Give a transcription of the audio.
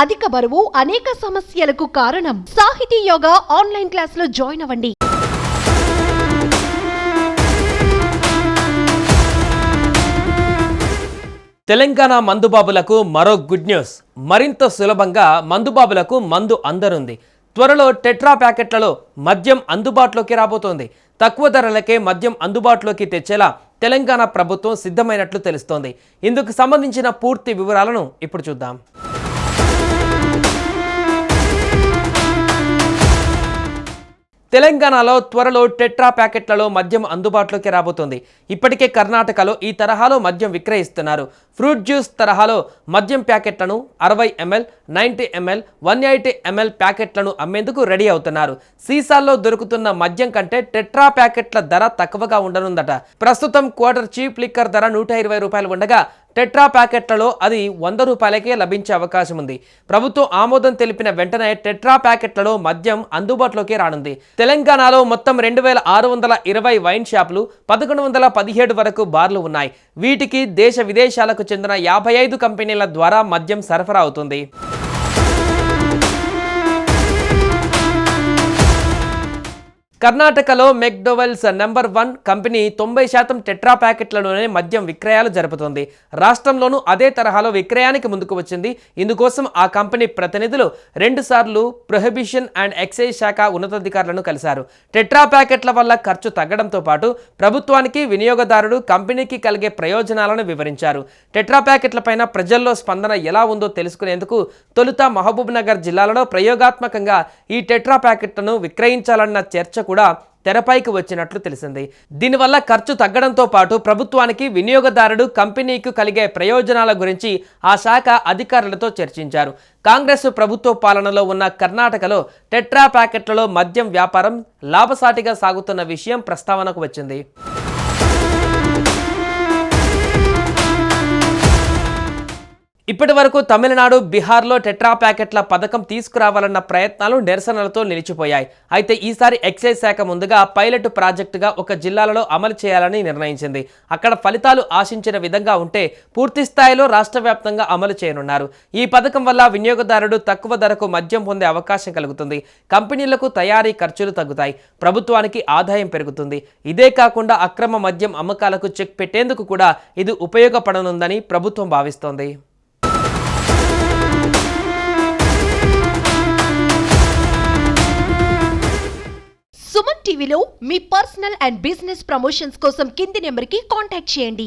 అధిక బరువు అనేక సమస్యలకు కారణం. సాహితీ యోగా ఆన్లైన్ క్లాసులో జాయిన్ అవ్వండి. తెలంగాణ మందుబాబులకు మరో గుడ్ న్యూస్. మరింత సులభంగా మందుబాబులకు మందు అందనుంది. త్వరలో టెట్రా ప్యాకెట్లలో మద్యం అందుబాటులోకి రాబోతోంది. తక్కువ ధరలకే మద్యం అందుబాటులోకి తెచ్చేలా తెలంగాణ ప్రభుత్వం సిద్ధమైనట్లు తెలుస్తోంది. ఇందుకు సంబంధించిన పూర్తి వివరాలను ఇప్పుడు చూద్దాం. తెలంగాణలో త్వరలో టెట్రా ప్యాకెట్లలో మద్యం అందుబాటులోకి రాబోతోంది. ఇప్పటికే కర్ణాటకలో ఈ తరహాలో మద్యం విక్రయిస్తున్నారు. ఫ్రూట్ జ్యూస్ తరహాలో మద్యం ప్యాకెట్లను 60 ml, 90 ml, 180 ml ప్యాకెట్లను అమ్మేందుకు రెడీ అవుతున్నారు. సీసాల్లో దొరుకుతున్న మద్యం కంటే టెట్రా ప్యాకెట్ల ధర తక్కువగా ఉండనుందట. ప్రస్తుతం క్వార్టర్ చీప్ లిక్కర్ ధర 120 రూపాయలు ఉండగా టెట్రా ప్యాకెట్లలో అది 100 రూపాయలకే లభించే అవకాశం ఉంది. ప్రభుత్వం ఆమోదం తెలిపిన వెంటనే టెట్రా ప్యాకెట్లలో మద్యం అందుబాటులోకి రానుంది. తెలంగాణలో మొత్తం 2620 వైన్ షాపులు, 1117 వరకు బార్లు ఉన్నాయి. వీటికి దేశ విదేశాలకు చెందిన 55 కంపెనీల ద్వారా మద్యం సరఫరా అవుతుంది. కర్ణాటకలో మెక్డోవెల్స్ నంబర్ 1 కంపెనీ 90% టెట్రా ప్యాకెట్లలోనే మద్యం విక్రయాలు జరుపుతోంది. రాష్ట్రంలోనూ అదే తరహాలో విక్రయానికి ముందుకు వచ్చింది. ఇందుకోసం ఆ కంపెనీ ప్రతినిధులు 2 సార్లు ప్రొహిబిషన్ అండ్ ఎక్సైజ్ శాఖ ఉన్నతాధికారులను కలిశారు. టెట్రా ప్యాకెట్ల వల్ల ఖర్చు తగ్గడంతో పాటు ప్రభుత్వానికి, వినియోగదారుడు, కంపెనీకి కలిగే ప్రయోజనాలను వివరించారు. టెట్రా ప్యాకెట్లపైన ప్రజల్లో స్పందన ఎలా ఉందో తెలుసుకునేందుకు తొలుత మహబూబ్ నగర్ జిల్లాలో ప్రయోగాత్మకంగా ఈ టెట్రా ప్యాకెట్లను విక్రయించాలన్న చర్చ కూడా తెరపైకి వచ్చినట్లు తెలిసింది. దీనివల్ల ఖర్చు తగ్గడంతో పాటు ప్రభుత్వానికి, వినియోగదారుడు, కంపెనీకి కలిగే ప్రయోజనాల గురించి ఆ శాఖ అధికారులతో చర్చించారు. కాంగ్రెస్ ప్రభుత్వ పాలనలో ఉన్న కర్ణాటకలో టెట్రా ప్యాకెట్లలో మద్యం వ్యాపారం లాభసాటిగా సాగుతున్న విషయం ప్రస్తావనకు వచ్చింది. ఇప్పటి వరకు తమిళనాడు, బీహార్లో టెట్రా ప్యాకెట్ల పథకం తీసుకురావాలన్న ప్రయత్నాలు నిరసనలతో నిలిచిపోయాయి. అయితే ఈసారి ఎక్సైజ్ శాఖ ముందుగా పైలట్ ప్రాజెక్టుగా ఒక జిల్లాలలో అమలు చేయాలని నిర్ణయించింది. అక్కడ ఫలితాలు ఆశించిన విధంగా ఉంటే పూర్తి స్థాయిలో రాష్ట్ర వ్యాప్తంగా అమలు చేయనున్నారు. ఈ పథకం వల్ల వినియోగదారుడు తక్కువ ధరకు మద్యం పొందే అవకాశం కలుగుతుంది. కంపెనీలకు తయారీ ఖర్చులు తగ్గుతాయి. ప్రభుత్వానికి ఆదాయం పెరుగుతుంది. ఇదే కాకుండా అక్రమ మద్యం అమ్మకాలకు చెక్ పెట్టేందుకు కూడా ఇది ఉపయోగపడనుందని ప్రభుత్వం భావిస్తోంది. సుమన్ టీవీలో మీ పర్సనల్ అండ్ బిజినెస్ ప్రమోషన్స్ కోసం కింది నెంబర్కి కాంటాక్ట్ చేయండి.